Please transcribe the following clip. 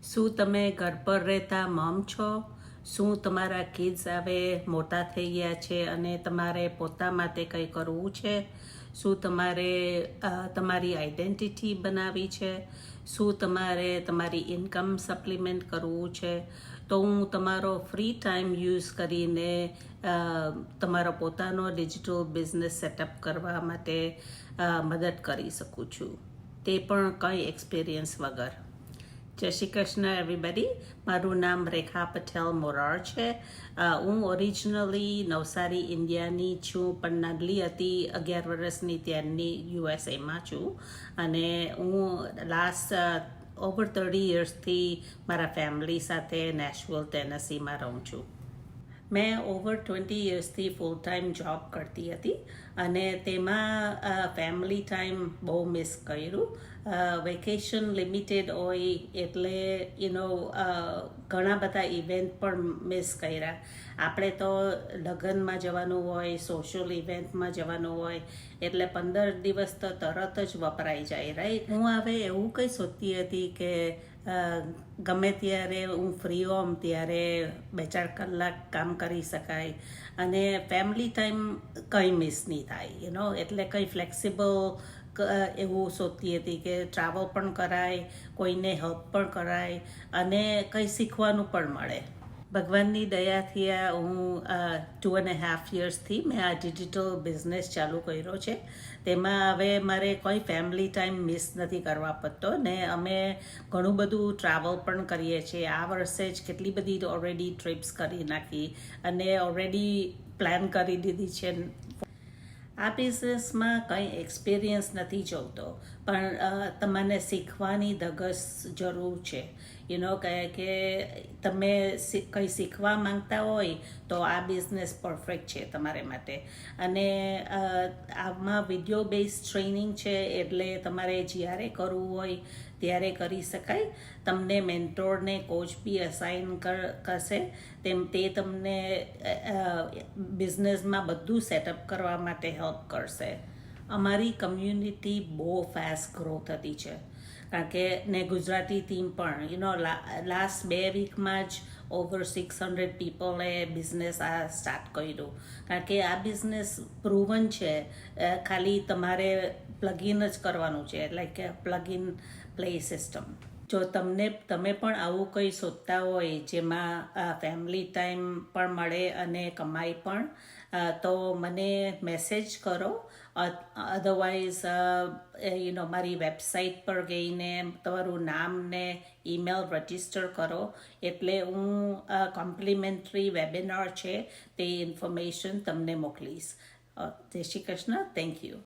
શું તમે ઘર પર રહેતા મમ છો? શું તમારા કિડ્સ હવે મોટા થઈ ગયા છે અને તમારે પોતા માટે કંઈ કરવું છે? શું તમારે તમારી આઈડેન્ટિટી બનાવવી છે? શું તમારે તમારી ઇન્કમ સપ્લિમેન્ટ કરવું છે? તો હું તમારો ફ્રી ટાઈમ યુઝ કરીને તમારો પોતાનો ડિજિટલ બિઝનેસ સેટઅપ કરવા માટે મદદ કરી શકું છું, તે પણ કંઈ એક્સપિરિયન્સ વગર. જય શ્રી કૃષ્ણ એવરીબડી. મારું નામ રેખા પટેલ મોરાર છે. હું ઓરિજિનલી નવસારી ઇન્ડિયાની છું, પણ નાનલી હતી 11 વર્ષની ત્યારની યુએસએમાં છું. અને હું લાસ્ટ ઓવર 30 યર્સથી મારા ફેમિલી સાથે નેશવલ ટેનેસીમાં રહું છું. મેં ઓવર 20 યર્સથી ફૂલ ટાઈમ જોબ કરતી હતી અને તેમાં ફેમિલી ટાઈમ બહુ મિસ કર્યું. વેકેશન લિમિટેડ હોય એટલે ઘણા બધા ઇવેન્ટ પણ મિસ કર્યા. આપણે તો લગ્નમાં જવાનું હોય, સોશિયલ ઇવેન્ટમાં જવાનું હોય, એટલે 15 દિવસ તો તરત જ વપરાઈ જાય, રાઈટ? હું હવે એવું કંઈ સોચતી હતી કે ગમે ત્યારે હું ફ્રી હોમ ત્યારે 2-4 કલાક કામ કરી શકાય અને ફેમિલી ટાઈમ કંઈ મિસ નહીં થાય, એટલે કંઈ ફ્લેક્સિબલ એવું સોચતી હતી કે ટ્રાવેલ પણ કરાય, કોઈને હેલ્પ પણ કરાય અને કંઈ શીખવાનું પણ મળે. ભગવાનની દયાથી હું 2.5 યર્સથી મેં આ ડિજિટલ બિઝનેસ ચાલુ કર્યો છે. તેમાં હવે મારે કોઈ ફેમિલી ટાઈમ મિસ નથી કરવા પડતો ને અમે ઘણું બધું ટ્રાવેલ પણ કરીએ છીએ. આ વર્ષે જ કેટલી બધી ઓલરેડી ટ્રીપ્સ કરી નાખી અને ઓલરેડી પ્લાન કરી દીધી છે. આ બિઝનેસમાં કંઈ એક્સપિરિયન્સ નથી જોતો, પણ તમને શીખવાની ધગસ જરૂર છે. કે તમે કંઈ શીખવા માંગતા હોય તો આ બિઝનેસ પરફેક્ટ છે તમારે માટે. અને આમાં વિડીયો બેઝ ટ્રેનિંગ છે, એટલે તમારે જ્યારે કરવું હોય ત્યારે કરી શકાય. તમને મેન્ટોરને કોચ બી અસાઇન કરશે, તે તમને બિઝનેસમાં બધું સેટઅપ કરવા માટે હેલ્પ કરશે. અમારી કમ્યુનિટી બહુ ફાસ્ટ ગ્રો થતી છે, કારણ કે ને ગુજરાતી ટીમ પણ લાસ્ટ 2 વીકમાં જ ઓવર 600 પીપલે બિઝનેસ સ્ટાર્ટ કર્યું. કારણ કે આ બિઝનેસ પ્રૂવન છે. ખાલી તમારે પ્લગઇન જ કરવાનું છે, લાઈક પ્લગ-ઇન પ્લે સિસ્ટમ. જો તમે પણ આવું કંઈ શોધતા હોય જેમાં ફેમિલી ટાઈમ પણ મળે અને કમાઈ પણ, તો મને મેસેજ કરો. અધરવાઇઝ મારી વેબસાઇટ પર જઈને તમારું નામ ને ઈમેલ રજીસ્ટર કરો, એટલે હું કોમ્પ્લિમેન્ટરી વેબિનાર છે તે ઇન્ફોર્મેશન તમને મોકલીશ. જય શ્રી કૃષ્ણ. Thank you.